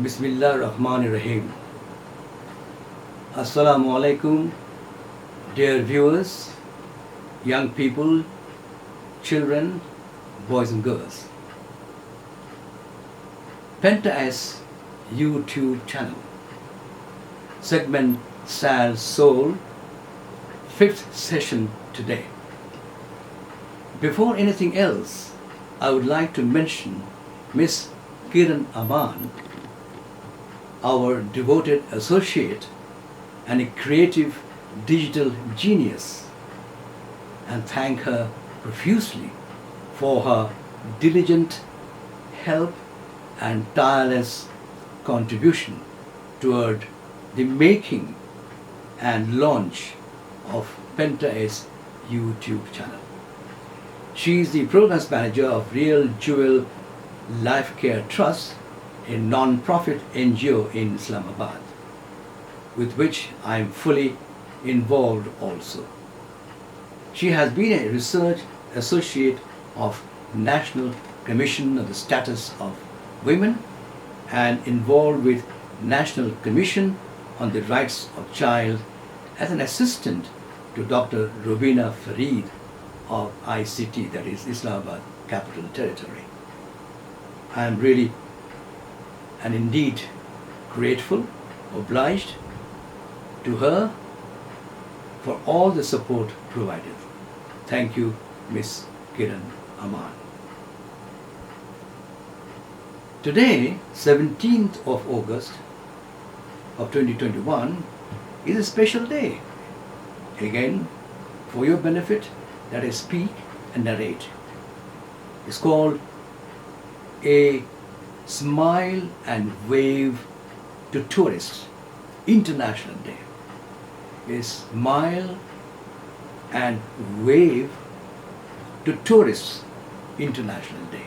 Bismillah Rahman Rahim. Assalamu alaikum, dear viewers, young people, children, boys and girls. Penta-S YouTube channel. Segment Sal Soul, 5th session today. Before anything else, I would like to mention Miss Kiran Aman, our devoted associate and a creative digital genius, and thank her profusely for her diligent help and tireless contribution toward the making and launch of Penta-S YouTube channel. She is the programs manager of Real Jewel Life Care Trust, a non-profit NGO in Islamabad, with which I am fully involved also. She has been a research associate of National Commission on the Status of Women and involved with National Commission on the Rights of Child as an assistant to Dr. Rubina Fareed of ICT, that is Islamabad Capital Territory. I am really and indeed grateful, obliged to her for all the support provided. Thank you, Miss Kiran Aman. Today, 17th of August of 2021, is a special day. Again, for your benefit, that I speak and narrate. It's called a Smile and Wave to Tourists International Day. A Smile and Wave to Tourists International Day.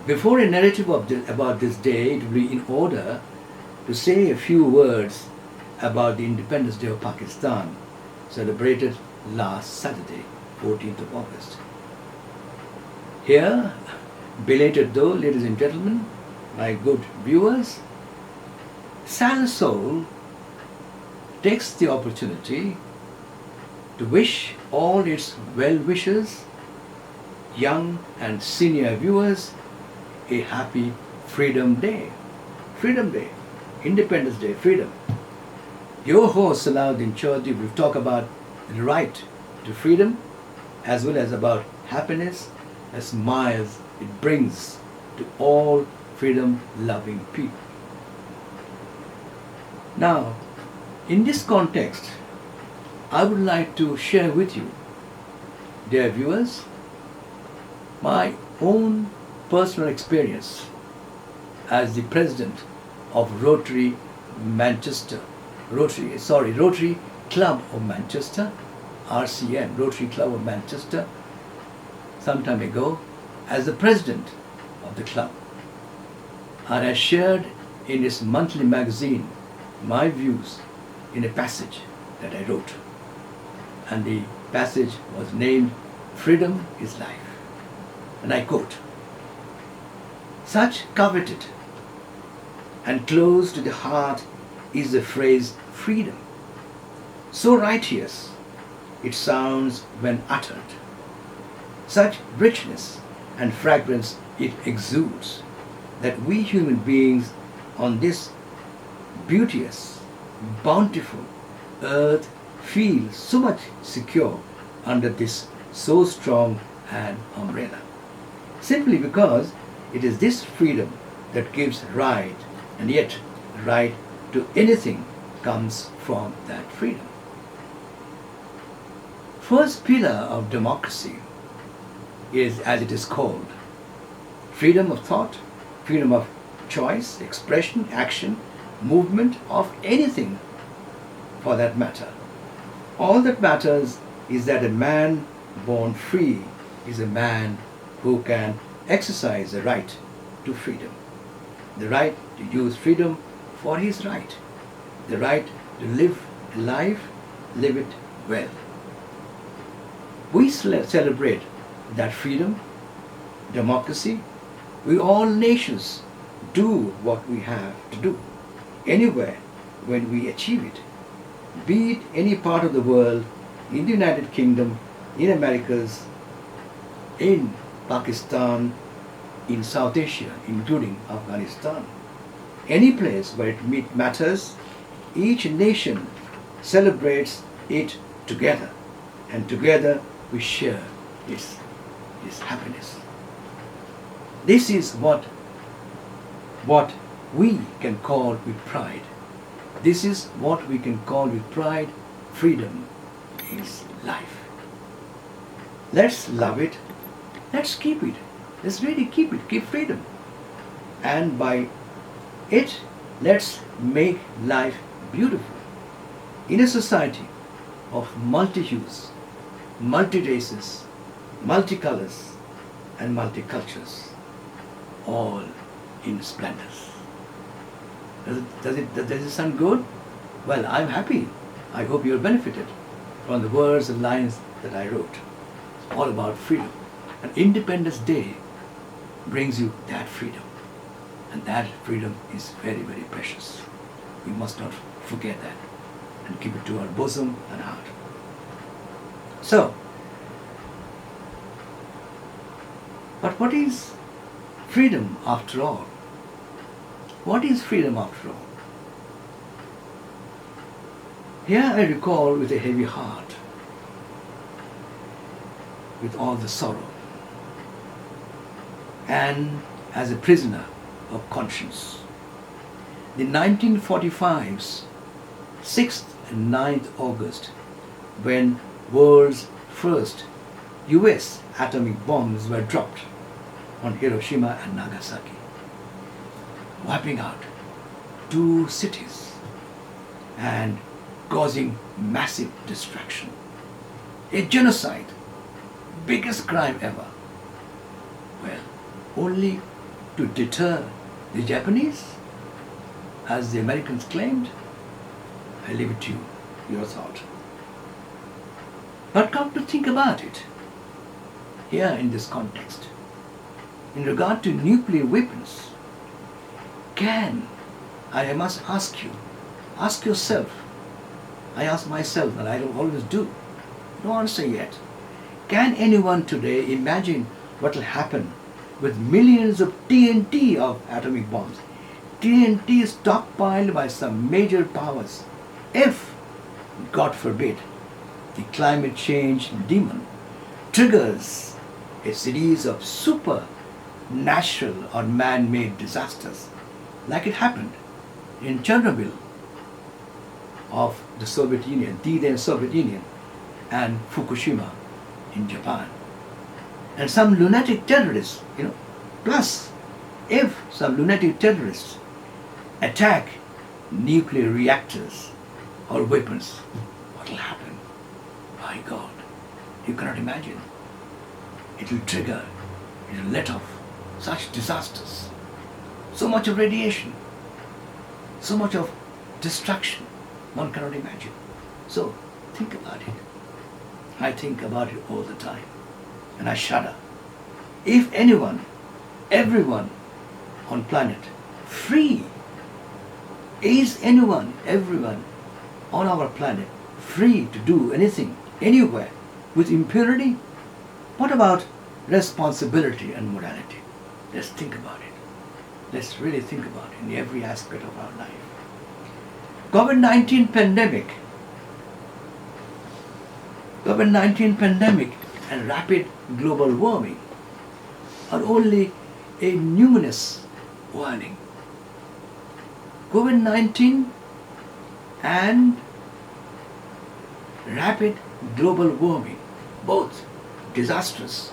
Before a narrative about this day, it will be in order to say a few words about the Independence Day of Pakistan, celebrated last Saturday, 14th of August. Here, belated though, ladies and gentlemen, my good viewers, Sal Soul takes the opportunity to wish all its well-wishers, young and senior viewers, a happy Freedom Day. Freedom Day, Independence Day, freedom. Your host Salahuddin Choudhry will talk about the right to freedom as well as about happiness and smiles it brings to all freedom-loving people. Now, in this context, I would like to share with you, dear viewers, my own personal experience as the president of Rotary Club of Manchester, RCM, Rotary Club of Manchester, some time ago, as the president of the club. And I shared in this monthly magazine my views in a passage that I wrote. And the passage was named Freedom is Life. And I quote, "Such coveted and close to the heart is the phrase freedom. So righteous it sounds when uttered. Such richness and fragrance it exudes that we human beings on this beauteous, bountiful earth feel so much secure under this so strong an umbrella. Simply because it is this freedom that gives right, and yet right to anything comes from that freedom." First pillar of democracy is, as it is called, freedom of thought, freedom of choice, expression, action, movement of anything for that matter. All that matters is that a man born free is a man who can exercise the right to freedom. The right to use freedom for his right. The right to live a life, live it well. We celebrate that freedom, democracy, with all nations do what we have to do, anywhere when we achieve it, be it any part of the world, in the United Kingdom, in Americas, in Pakistan, in South Asia, including Afghanistan, any place where it matters, each nation celebrates it together, and together we share its happiness. This is what we can call with pride. This is what we can call with pride freedom is life. Let's love it. Let's keep it. Let's really keep it. Keep freedom. And by it, let's make life beautiful. In a society of multi-hues, multi-races, multicolors, and multicultures, all in splendors. Does it sound good? Well, I'm happy. I hope you're benefited from the words and lines that I wrote. It's all about freedom. And Independence Day brings you that freedom. And that freedom is very, very precious. We must not forget that and keep it to our bosom and heart. So, but what is freedom after all? What is freedom after all? Here I recall with a heavy heart, with all the sorrow, and as a prisoner of conscience, the 1945's 6th and 9th August, when world's first US atomic bombs were dropped on Hiroshima and Nagasaki, wiping out 2 cities and causing massive destruction. A genocide, biggest crime ever. Well, only to deter the Japanese, as the Americans claimed. I leave it to you, your thought. But come to think about it, here in this context, in regard to nuclear weapons, I must ask you, ask yourself, I ask myself, and I don't always do, no answer yet. Can anyone today imagine what will happen with millions of TNT of atomic bombs? TNT stockpiled by some major powers. If, God forbid, the climate change demon triggers a series of supernatural or man-made disasters, like it happened in Chernobyl of the Soviet Union, the then Soviet Union, and Fukushima in Japan. And some lunatic terrorists, plus if some lunatic terrorists attack nuclear reactors or weapons, what will happen? My God, you cannot imagine. It will trigger, it will let off such disasters, so much of radiation, so much of destruction, one cannot imagine. So think about it. I think about it all the time, and I shudder. If anyone, everyone on planet free, is anyone, everyone on our planet free to do anything, anywhere, with impunity? What about responsibility and morality? Let's think about it. Let's really think about it in every aspect of our life. COVID-19 pandemic and rapid global warming are only a numinous warning. COVID-19 and rapid global warming, both disastrous,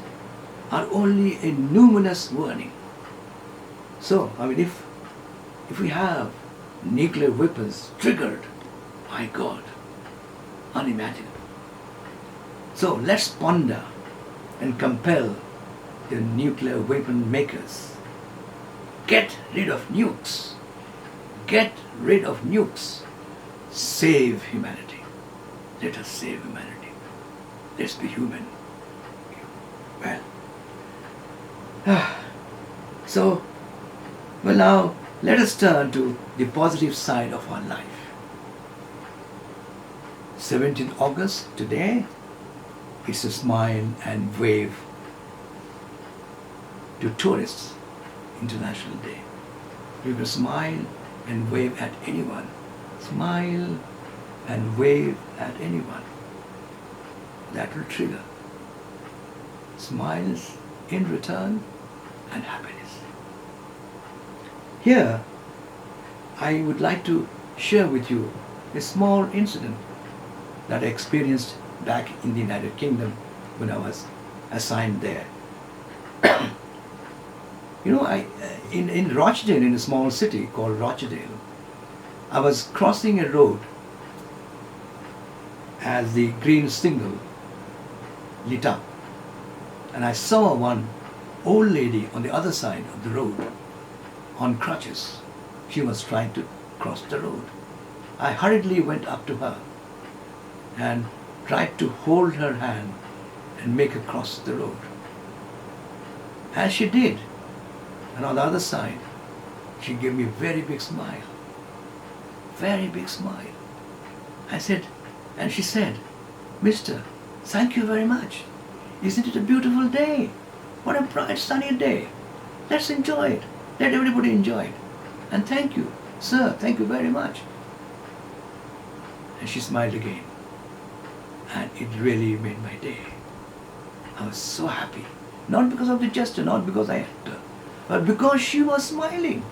are only a numinous warning. So, if we have nuclear weapons triggered, my God, unimaginable. So let's ponder and compel the nuclear weapon makers. Get rid of nukes. Get rid of nukes. Save humanity. Let us save humanity. Let's be human. Well, now let us turn to the positive side of our life. 17th August today, it's a smile and wave to Tourists International Day. You can smile and wave at anyone. Smile and wave at anyone. That will trigger smiles in return and happiness. Here, I would like to share with you a small incident that I experienced back in the United Kingdom when I was assigned there. In Rochdale, in a small city called Rochdale, I was crossing a road as the green signal lit up, and I saw one old lady on the other side of the road on crutches. She was trying to cross the road. I hurriedly went up to her and tried to hold her hand and make her cross the road. As she did, and on the other side, she gave me a very big smile. Very big smile. And she said, "Mister, thank you very much. Isn't it a beautiful day? What a bright sunny day. Let's enjoy it. Let everybody enjoy it. And thank you, sir, thank you very much." And she smiled again. And it really made my day. I was so happy. Not because of the gesture, not because I helped her, but because she was smiling.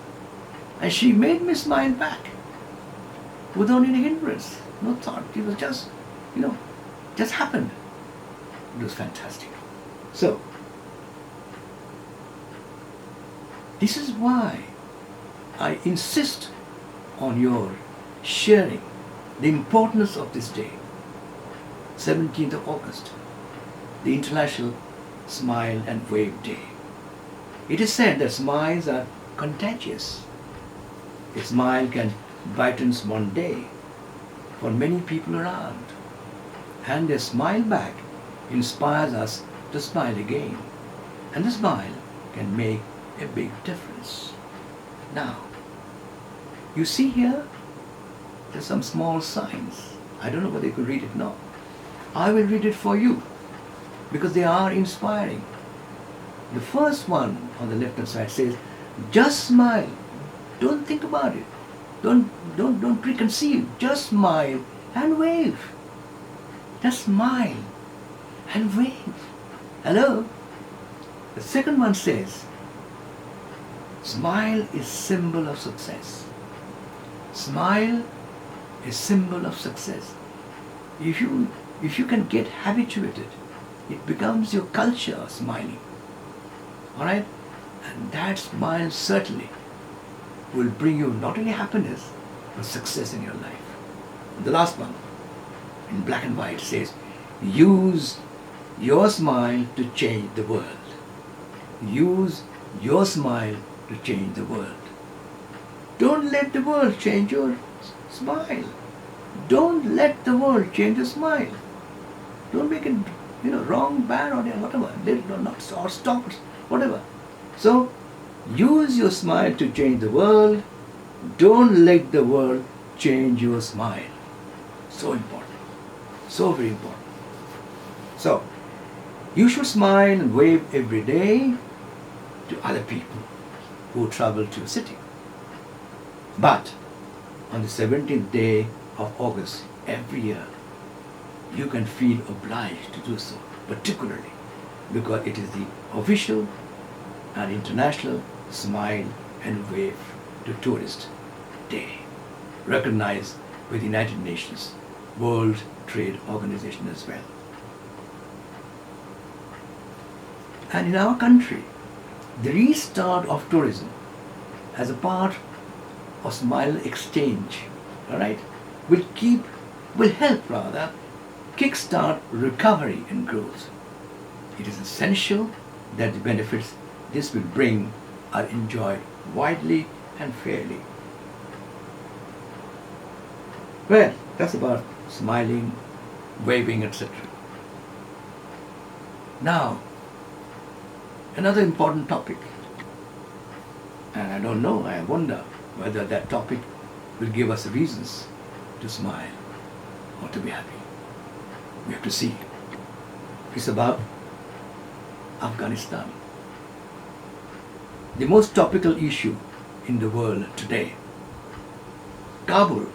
And she made me smile back without any hindrance, no thought. It was just, just happened. It was fantastic. So, this is why I insist on your sharing the importance of this day, 17th of August, the International Smile and Wave Day. It is said that smiles are contagious. A smile can brighten one day for many people around, and a smile back inspires us to smile again, and the smile can make a big difference. Now, you see here, there's some small signs. I don't know whether you could read it now. I will read it for you because they are inspiring. The first one on the left-hand side says, "Just smile. Don't think about it. Don't preconceive. Just smile and wave. Just smile and wave." Hello? The second one says, "Smile is symbol of success." Smile is symbol of success. If you can get habituated, it becomes your culture, smiling. Alright? And that smile certainly will bring you not only happiness, but success in your life. And the last one, in black and white, says, "Use your smile to change the world." Use your smile to change the world. Don't let the world change your smile. Don't let the world change your smile. Don't make it, wrong, bad, or whatever. Let it not, or stop it, whatever. So, use your smile to change the world. Don't let the world change your smile. So important. So very important. So, you should smile and wave every day to other people who travel to a city. But on the 17th day of August every year, you can feel obliged to do so, particularly because it is the official and international Smile and Wave to Tourist Day, recognized with the United Nations World Trade Organization as well. And in our country, the restart of tourism as a part of Smile Exchange, will help kickstart recovery and growth. It is essential that the benefits this will bring are enjoyed widely and fairly. Well, that's about smiling, waving, etc. Now, another important topic, And I don't know, I wonder whether that topic will give us reasons to smile or to be happy. We have to see. It's about Afghanistan. The most topical issue in the world today. Kabul,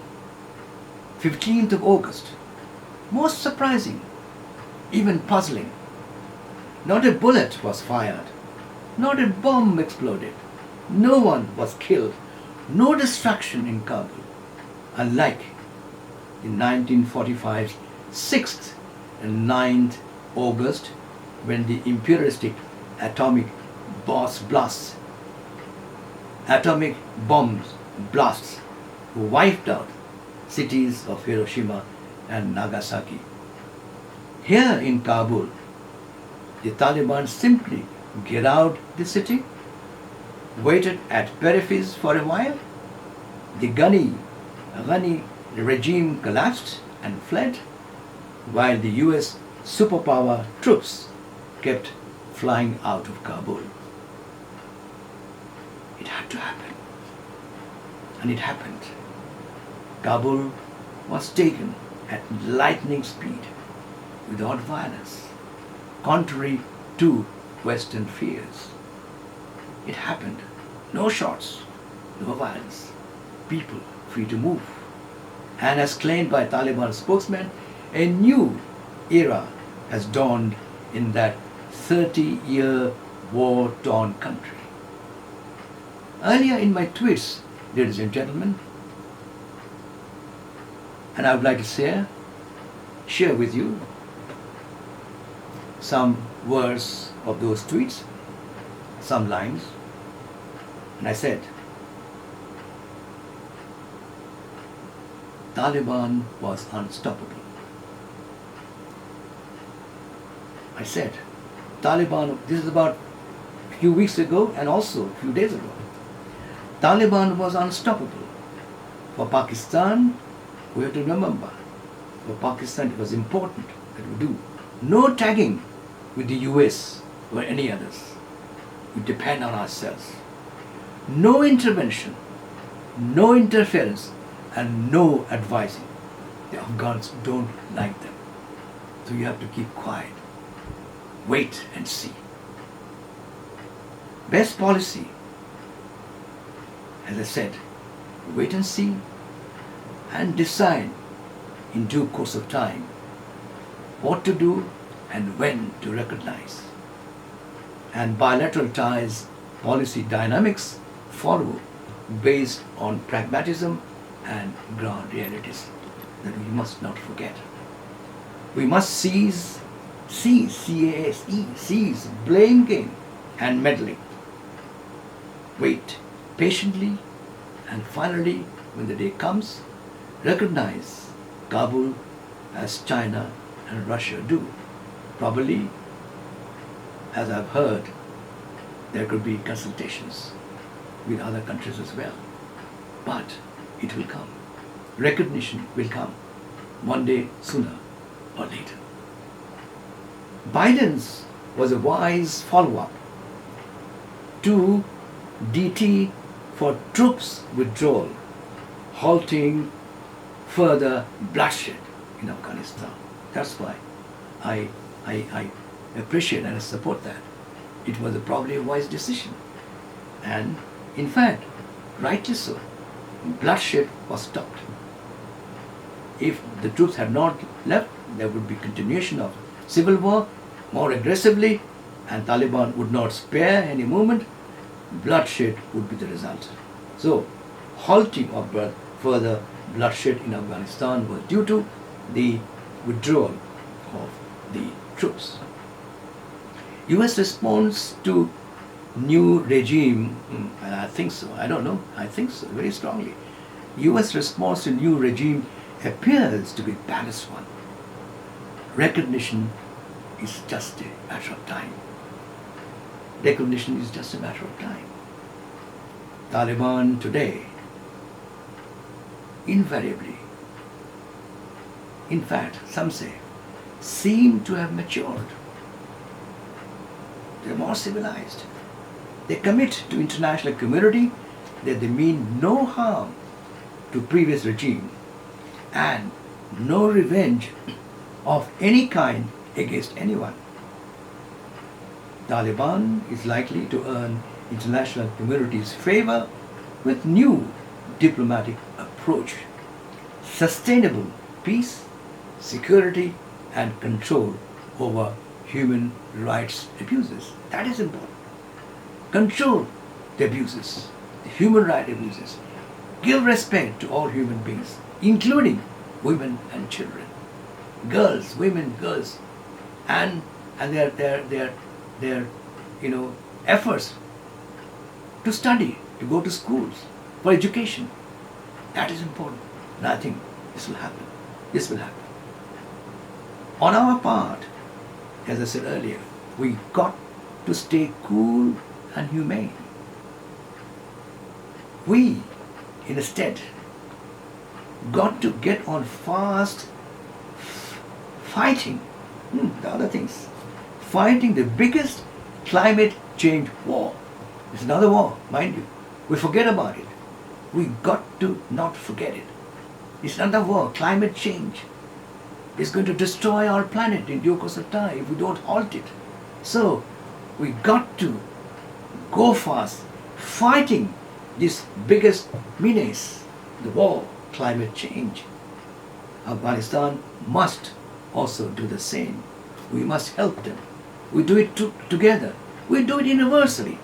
15th of August. Most surprising, even puzzling. Not a bullet was fired. Not a bomb exploded. No one was killed. No destruction in Kabul. Unlike in 1945's 6th and 9th August, when the imperialistic atomic bombs blasts wiped out cities of Hiroshima and Nagasaki. Here in Kabul, the Taliban simply get out the city, waited at peripheries for a while. The Ghani regime collapsed and fled, while the US superpower troops kept flying out of Kabul. It had to happen. And it happened. Kabul was taken at lightning speed, without violence, contrary to Western fears. It happened. No shots, no violence. People free to move. And as claimed by Taliban spokesman, a new era has dawned in that 30-year war-torn country. Earlier in my tweets, ladies and gentlemen, and I would like to share with you some words of those tweets, some lines. And I said, Taliban was unstoppable. I said, Taliban, this is about a few weeks ago and also a few days ago. Taliban was unstoppable. For Pakistan, we have to remember, for Pakistan it was important that we do no tagging with the US or any others. We depend on ourselves. No intervention, no interference, and no advising. The Afghans don't like them. So you have to keep quiet. Wait and see. Best policy, as I said, wait and see and decide in due course of time what to do and when to recognize. And bilateral ties, policy dynamics follow based on pragmatism and ground realities that we must not forget. We must cease blame game and meddling. Wait patiently and finally, when the day comes, recognize Kabul as China and Russia do. Probably, as I've heard, there could be consultations with other countries as well. But it will come. Recognition will come one day sooner or later. Biden's was a wise follow-up to DT for troops withdrawal, halting further bloodshed in Afghanistan. That's why I appreciate and I support that. It was probably a wise decision. And in fact, rightly so, bloodshed was stopped. If the troops had not left, there would be continuation of civil war more aggressively, and Taliban would not spare any movement. Bloodshed would be the result. So, halting of further bloodshed in Afghanistan was due to the withdrawal of the troops. US response to new regime, and I think so, I don't know, I think so, very strongly. US response to new regime appears to be a balanced one. Recognition is just a matter of time. Recognition is just a matter of time. Taliban today, invariably, in fact, some say, seem to have matured. They're more civilized. They commit to international community that they mean no harm to previous regime and no revenge of any kind against anyone. Taliban is likely to earn international community's favor with new diplomatic approach, sustainable peace, security and control over human rights abuses. That is important. Control the abuses, the human rights abuses. Give respect to all human beings, including women and children, girls, women, girls, and their efforts to study, to go to schools for education. That is important. And I think this will happen. This will happen. On our part, as I said earlier, we got to stay cool and humane. We, instead, got to get on fast fighting the other things. Fighting the biggest climate change war. It's another war, mind you. We forget about it. We got to not forget it. It's another war, climate change. It's going to destroy our planet in due course of time if we don't halt it. So, we got to go fast, fighting this biggest menace, the war, climate change. Afghanistan must also do the same. We must help them. We do it together. We do it universally.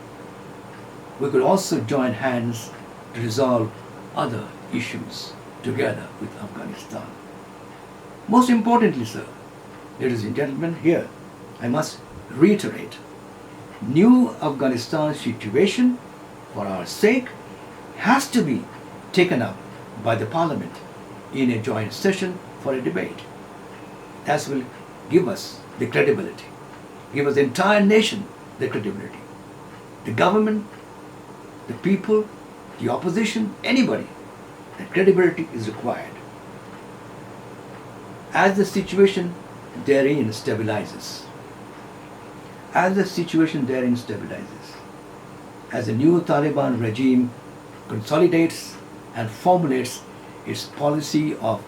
We could also join hands to resolve other issues together with Afghanistan. Most importantly, sir, ladies and gentlemen, here I must reiterate, new Afghanistan situation for our sake has to be taken up by the Parliament in a joint session for a debate. That will give us the credibility, give us the entire nation the credibility. The government, the people, the opposition, anybody, the credibility is required. As the situation therein stabilizes, as the new Taliban regime consolidates and formulates its policy of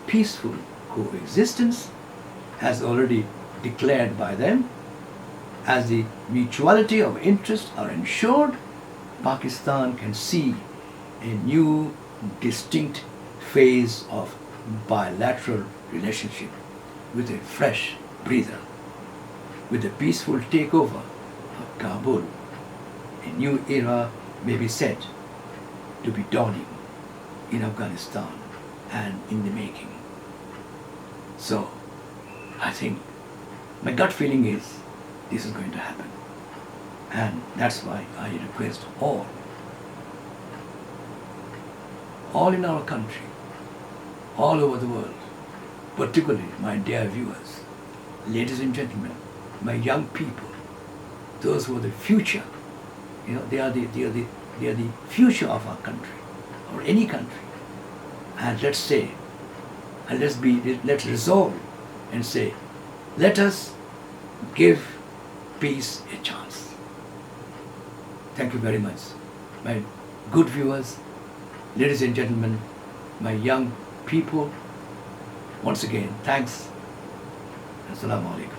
peaceful coexistence, as already declared by them, as the mutuality of interest are ensured, Pakistan can see a new distinct phase of bilateral relationship with a fresh breather. With the peaceful takeover of Kabul, a new era may be said to be dawning in Afghanistan and in the making. So, I think my gut feeling is this is going to happen. And that's why I request all in our country, all over the world, particularly my dear viewers, ladies and gentlemen, my young people, those who are the future, they are the future of our country, or any country. And let's resolve and say, let us give peace a chance. Thank you very much, my good viewers, ladies and gentlemen, my young people. Once again, thanks. Assalamu alaikum.